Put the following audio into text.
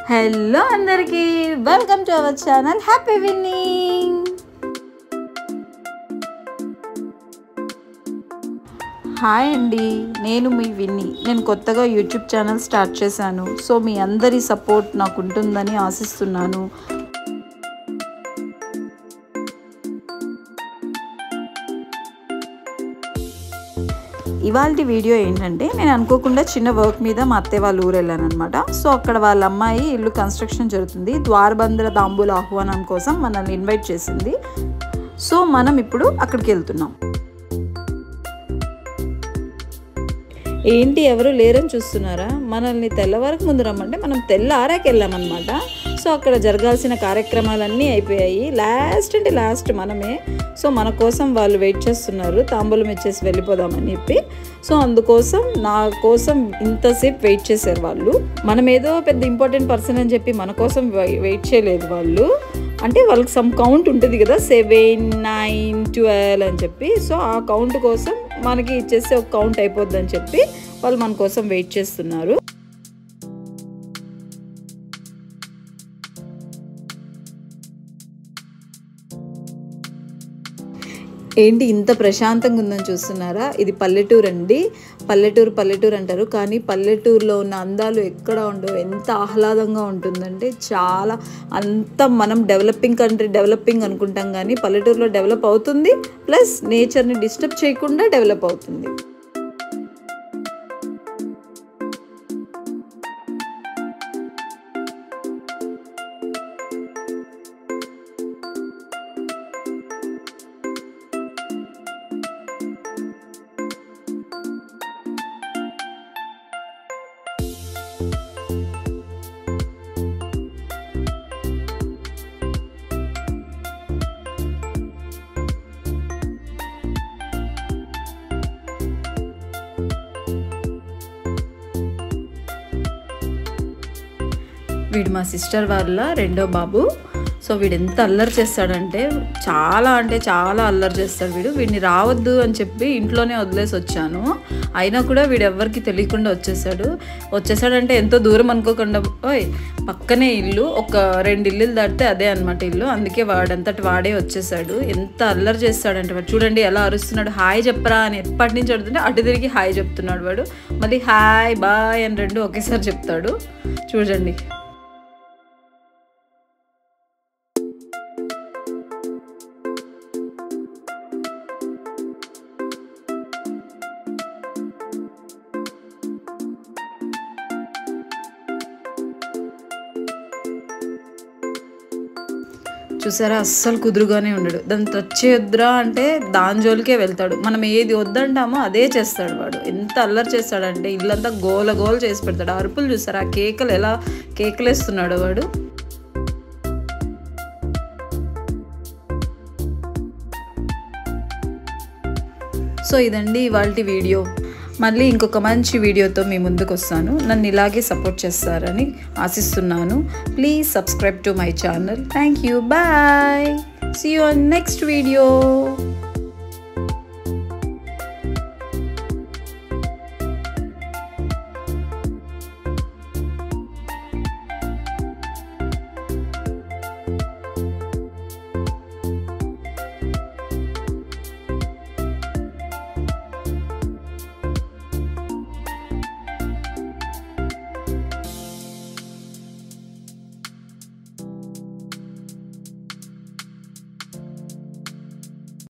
Hello అందరికీ welcome to our channel happy winnowing. Hi అండి, నేను మీ విన్నీ. నేను కొత్తగా యూట్యూబ్ ఛానల్ స్టార్ట్ చేశాను. సో మీ అందరి సపోర్ట్ నాకు ఉంటుందని ఆశిస్తున్నాను. ఇవాళ వీడియో ఏంటంటే, నేను అనుకోకుండా చిన్న వర్క్ మీద మా అత్తయ్య వాళ్ళ ఊరు వెళ్ళాను అనమాట. సో అక్కడ వాళ్ళ అమ్మాయి ఇల్లు కన్స్ట్రక్షన్ జరుగుతుంది. ద్వారబంధ తాంబూల ఆహ్వానం కోసం మనల్ని ఇన్వైట్ చేసింది. సో మనం ఇప్పుడు అక్కడికి వెళ్తున్నాం. ఏంటి ఎవరు లేరని చూస్తున్నారా? మనల్ని తెల్లవారికి ముందు రమ్మంటే మనం తెల్లారాకి వెళ్ళామన్నమాట. సో అక్కడ జరగాల్సిన కార్యక్రమాలన్నీ అయిపోయాయి. లాస్ట్ మనమే. సో మన కోసం వాళ్ళు వెయిట్ చేస్తున్నారు, తాంబూలం ఇచ్చేసి వెళ్ళిపోదామని చెప్పి. సో అందుకోసం నా కోసం ఇంతసేపు వెయిట్ చేశారు వాళ్ళు. మనం ఏదో పెద్ద ఇంపార్టెంట్ పర్సన్ అని చెప్పి మన కోసం వెయిట్ చేయలేదు వాళ్ళు. అంటే వాళ్ళకి సమ్ కౌంట్ ఉంటుంది కదా, 7, 9, 12 అని చెప్పి. సో ఆ కౌంట్ కోసం మనకి ఇచ్చేస్తే ఒక కౌంట్ అయిపోద్ది అని చెప్పి వాళ్ళు మన కోసం వెయిట్ చేస్తున్నారు. ఏంటి ఇంత ప్రశాంతంగా ఉందని చూస్తున్నారా? ఇది పల్లెటూరు అండి. పల్లెటూరు అంటారు, కానీ పల్లెటూరులో ఉన్న అందాలు ఎక్కడ ఉండవు. ఎంత ఆహ్లాదంగా ఉంటుందంటే చాలా. అంత మనం డెవలపింగ్ కంట్రీ డెవలపింగ్ అనుకుంటాం, కానీ పల్లెటూరులో డెవలప్ అవుతుంది, ప్లస్ నేచర్ని డిస్టర్బ్ చేయకుండా డెవలప్ అవుతుంది. వీడు మా సిస్టర్ వాళ్ళ రెండో బాబు. సో వీడు ఎంత అల్లరి చేస్తాడంటే చాలా అల్లరి చేస్తాడు వీడు. వీడిని రావద్దు అని చెప్పి ఇంట్లోనే వదిలేసి వచ్చాను. అయినా కూడా వీడు ఎవరికి తెలియకుండా వచ్చేసాడంటే ఎంతో దూరం అనుకోకుండా, పక్కనే ఇల్లు, ఒక 2 ఇల్లులు దాటితే అదే అనమాట ఇల్లు. అందుకే వాడంతటి వాడే వచ్చేసాడు. ఎంత అల్లరి చేస్తాడంటే వాడు. చూడండి ఎలా అరుస్తున్నాడు. హాయ్ చెప్పరా అని ఎప్పటి నుంచి అడుగుతుంటే అటు తిరిగి హాయ్ చెప్తున్నాడు వాడు. మళ్ళీ హాయ్ బాయ్ అని 2 ఒకేసారి చెప్తాడు. చూడండి. చూసారా, అస్సలు కుదురుగానే ఉండడు. దాన్ని వచ్చేద్దురా అంటే దాని జోలికే వెళ్తాడు. మనం ఏది వద్దంటామో అదే చేస్తాడు వాడు. ఎంత అల్లరి చేస్తాడంటే ఇల్లంతా గోల చేసి పెడతాడు. అరుపులు చూసారా, కేకలు ఎలా కేకలేస్తున్నాడు వాడు. సో ఇదండి ఇవాల్టి వీడియో. మళ్ళీ ఇంకొక మంచి వీడియోతో మీ ముందుకు వస్తాను. నన్ను ఇలాగే సపోర్ట్ చేస్తారని ఆశిస్తున్నాను. Please subscribe to my channel. Thank you. Bye. See you on next video.